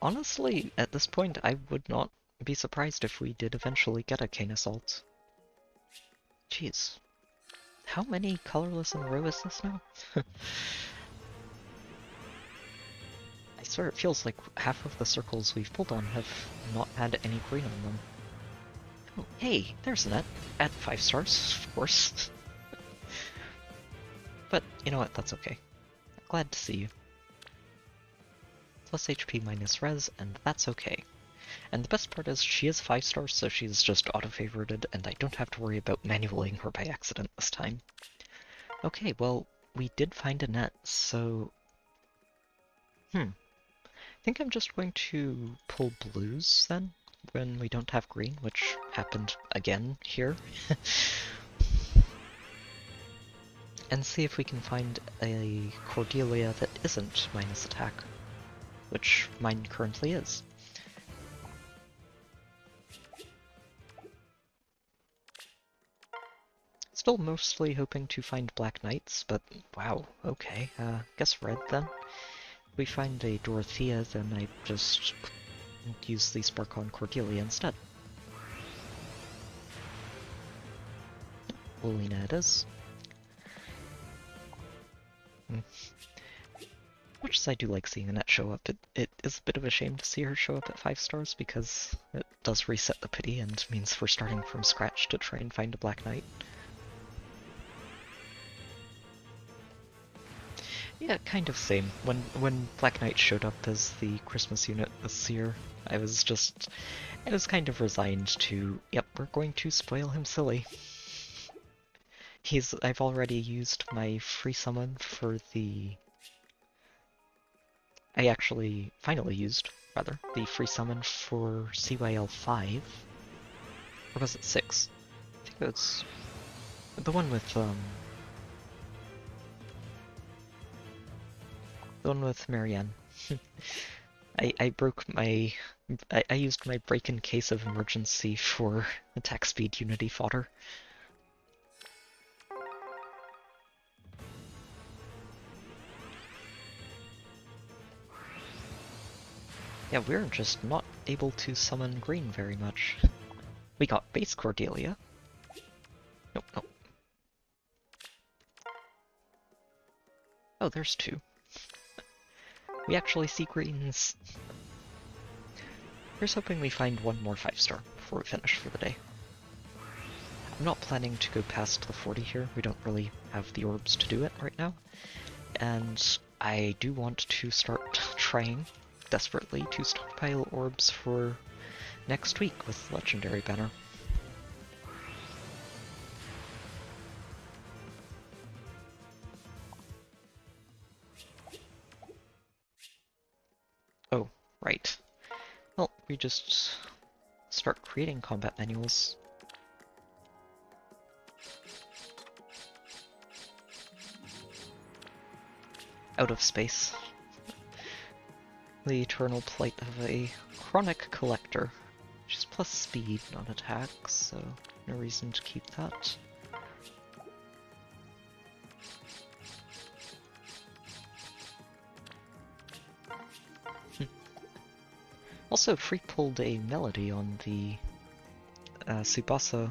Honestly, at this point, I would not be surprised if we did eventually get a Cane Assault. Jeez. How many colorless in a row is this now? I swear it feels like half of the circles we've pulled on have not had any green on them. Oh, hey, there's Annette. At 5 stars, of course. But, you know what, that's okay. Glad to see you. Plus HP minus res, and that's okay. And the best part is she is 5 stars, so she's just auto-favorited, and I don't have to worry about manualing her by accident this time. Okay, well, we did find Annette, so... I think I'm just going to pull blues, then, when we don't have green, which happened again here. And see if we can find a Cordelia that isn't minus attack, which mine currently is. Still mostly hoping to find Black Knights, but wow, okay, guess red then. If we find a Dorothea, then I just and use the Spark on Cordelia instead. Lolina it is. Much as I do like seeing Annette show up, it is a bit of a shame to see her show up at 5 stars because it does reset the pity and means we're starting from scratch to try and find a Black Knight. Yeah, kind of same. When Black Knight showed up as the Christmas unit this year, I was kind of resigned to, yep, we're going to spoil him silly. I've already used my free summon for the... I actually finally used, rather, the free summon for CYL 5. Or was it 6? I think it was the one with, the one with Marianne. I broke my... I used my break in case of emergency for attack speed unity fodder. Yeah, we're just not able to summon green very much. We got base Cordelia. Nope, nope. Oh, there's 2. We actually see greens. Here's hoping we find one more 5-star before we finish for the day. I'm not planning to go past the 40 here. We don't really have the orbs to do it right now. And I do want to start trying desperately to stockpile orbs for next week with Legendary Banner. Oh, right. Well, we just start creating combat manuals. Out of space. The eternal plight of a chronic collector, which is plus speed, not attack, so no reason to keep that. Also, Free pulled a melody on the Tsubasa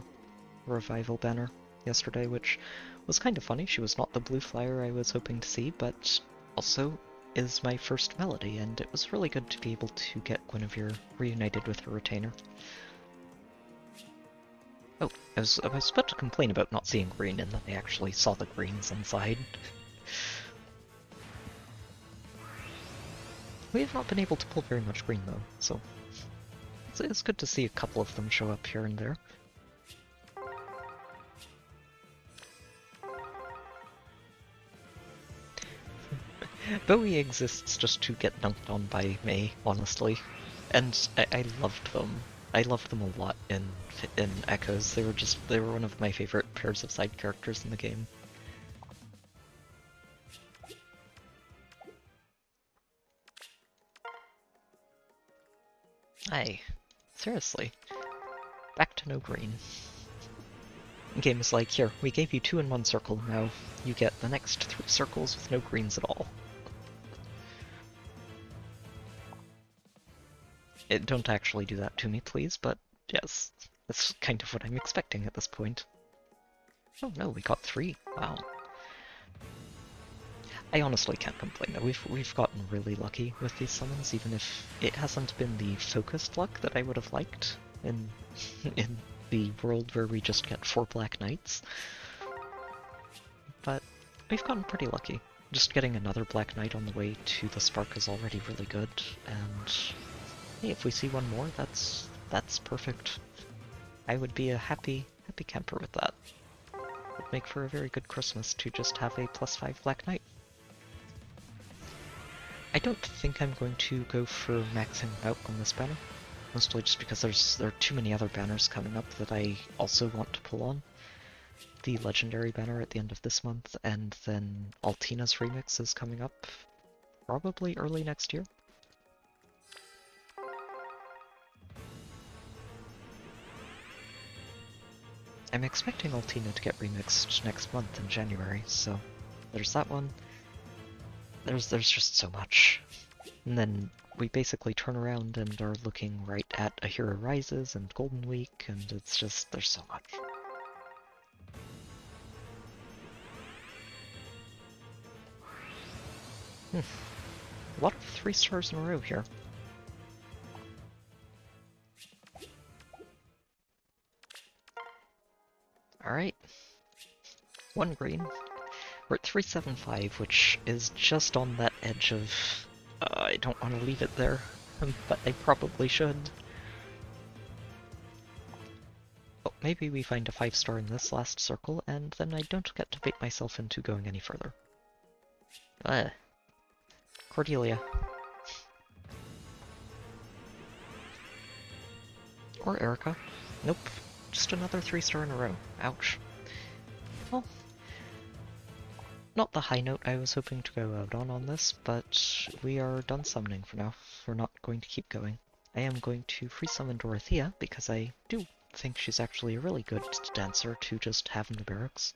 revival banner yesterday, which was kind of funny. She was not the blue flyer I was hoping to see, but also is my first melody, and it was really good to be able to get Guinevere reunited with her retainer. Oh, I was about to complain about not seeing green, and then I actually saw the greens inside. We have not been able to pull very much green though, so it's good to see a couple of them show up here and there. Bowie exists just to get dunked on by May, honestly. And I loved them. I loved them a lot in Echoes. They were one of my favorite pairs of side characters in the game. Aye. Seriously. Back to no green. The game is like, here, we gave you 2 in 1 circle, now you get the next 3 circles with no greens at all. Don't actually do that to me, please, but yes, that's kind of what I'm expecting at this point. Oh no, we got 3. Wow. I honestly can't complain though. We've gotten really lucky with these summons, even if it hasn't been the focused luck that I would have liked in in the world where we just get 4 Black Knights. But we've gotten pretty lucky. Just getting another Black Knight on the way to the Spark is already really good, and hey, if we see one more, that's perfect. I would be a happy camper with that. It would make for a very good Christmas to just have a +5 Black Knight. I don't think I'm going to go for maxing out on this banner, mostly just because there are too many other banners coming up that I also want to pull on. The Legendary banner at the end of this month, and then Altina's remix is coming up probably early next year. I'm expecting Altina to get remixed next month in January, so there's that one. There's just so much. And then we basically turn around and are looking right at A Hero Rises and Golden Week, and it's just, there's so much. A lot of 3 stars in a row here. Alright. 1 green. We're at 375, which is just on that edge of... I don't want to leave it there, but I probably should. Oh, maybe we find a 5-star in this last circle, and then I don't get to bait myself into going any further. Cordelia. Or Erica. Nope. Just another 3-star in a row. Ouch. Well, not the high note I was hoping to go out on this, but we are done summoning for now. We're not going to keep going. I am going to free summon Dorothea, because I do think she's actually a really good dancer to just have in the barracks.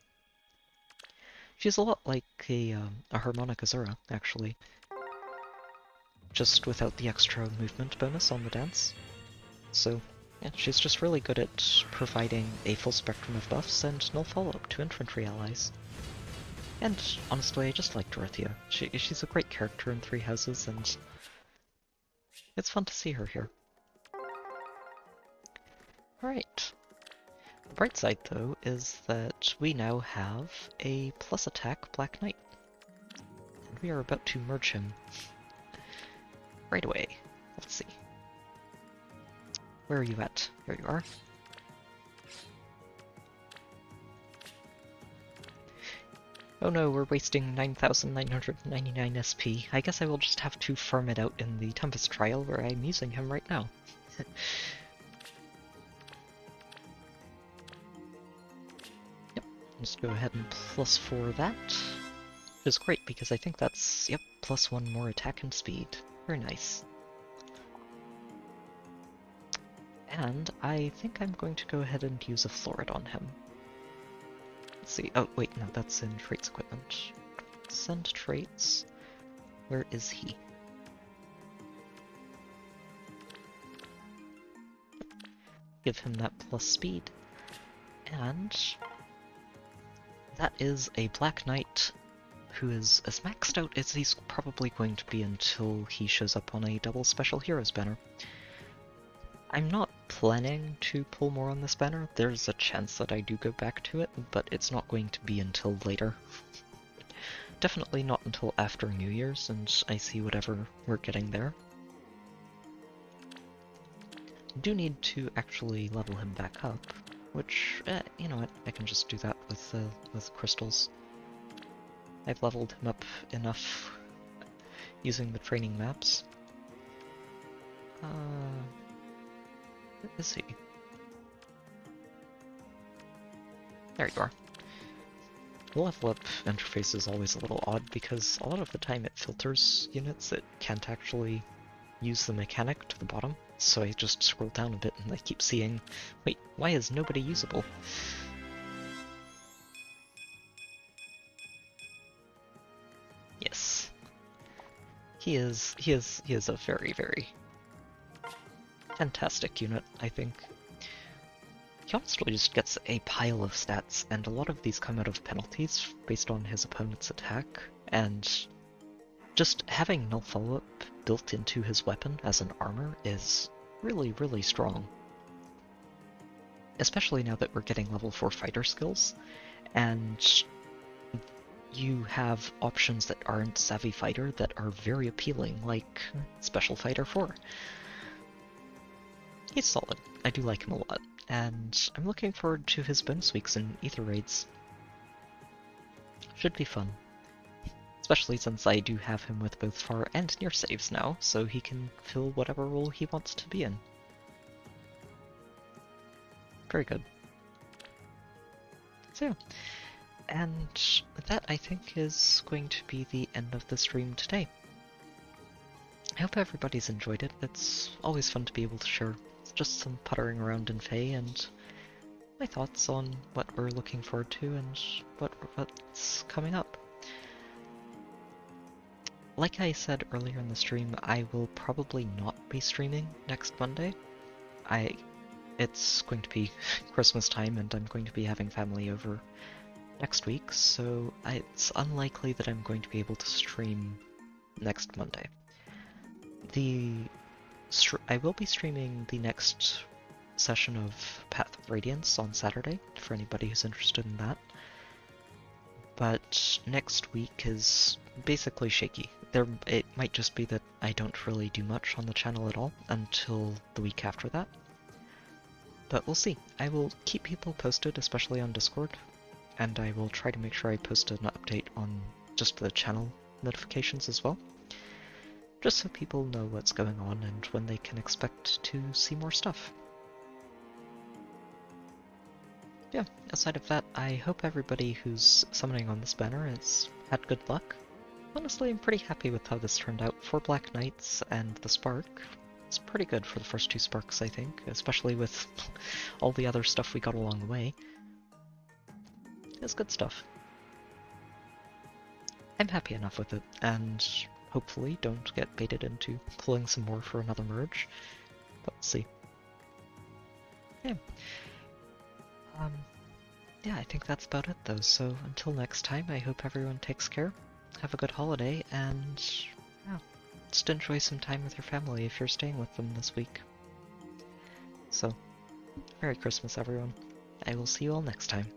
She's a lot like a Harmonic Azura, actually. Just without the extra movement bonus on the dance. So, yeah, she's just really good at providing a full spectrum of buffs and null follow-up to infantry allies. And honestly, I just like Dorothea. She's a great character in Three Houses, and it's fun to see her here. Alright. The bright side, though, is that we now have a plus attack Black Knight. And we are about to merge him right away. Let's see. Where are you at? Here you are. Oh no, we're wasting 9,999 SP. I guess I will just have to farm it out in the Tempest trial where I'm using him right now. Yep, just go ahead and +4 that. Which is great because I think that's, yep, +1 more attack and speed. Very nice. And I think I'm going to go ahead and use a Florid on him. Let's see. Oh, wait, no, that's in traits equipment. Send traits. Where is he? Give him that plus speed. And that is a Black Knight who is as maxed out as he's probably going to be until he shows up on a double special heroes banner. I'm not planning to pull more on this banner. There's a chance that I do go back to it, but it's not going to be until later. Definitely not until after New Year's, and I see whatever we're getting there. I do need to actually level him back up, which, you know what, I can just do that with crystals. I've leveled him up enough using the training maps. Where is he? There you are. The level up interface is always a little odd because a lot of the time it filters units that can't actually use the mechanic to the bottom, so I just scroll down a bit and I keep seeing, wait, why is nobody usable? Yes. He is a very, very fantastic unit, I think. He honestly just gets a pile of stats, and a lot of these come out of penalties based on his opponent's attack, and just having null follow-up built into his weapon as an armor is really, really strong. Especially now that we're getting level 4 fighter skills, and you have options that aren't Savvy Fighter that are very appealing, like Special Fighter 4. He's solid. I do like him a lot, and I'm looking forward to his bonus weeks in Ether Raids. Should be fun. Especially since I do have him with both far and near saves now, so he can fill whatever role he wants to be in. Very good. So yeah. And that, I think, is going to be the end of the stream today. I hope everybody's enjoyed it. It's always fun to be able to share just some puttering around in FEH and my thoughts on what we're looking forward to and what's coming up. like I said earlier in the stream, I will probably not be streaming next Monday. It's going to be Christmas time and I'm going to be having family over next week, so it's unlikely that I'm going to be able to stream next Monday. I will be streaming the next session of Path of Radiance on Saturday, for anybody who's interested in that. But next week is basically shaky. It might just be that I don't really do much on the channel at all until the week after that. But we'll see. I will keep people posted, especially on Discord, and I will try to make sure I post an update on just the channel notifications as well, just so people know what's going on and when they can expect to see more stuff. Yeah, aside of that, I hope everybody who's summoning on this banner has had good luck. Honestly, I'm pretty happy with how this turned out for Black Knights and the Spark. It's pretty good for the first two Sparks, I think, especially with all the other stuff we got along the way. It's good stuff. I'm happy enough with it, and hopefully don't get baited into pulling some more for another merge, but we'll see. Yeah. Yeah, I think that's about it though, so until next time, I hope everyone takes care, have a good holiday, and yeah, just enjoy some time with your family if you're staying with them this week. So, Merry Christmas everyone. I will see you all next time.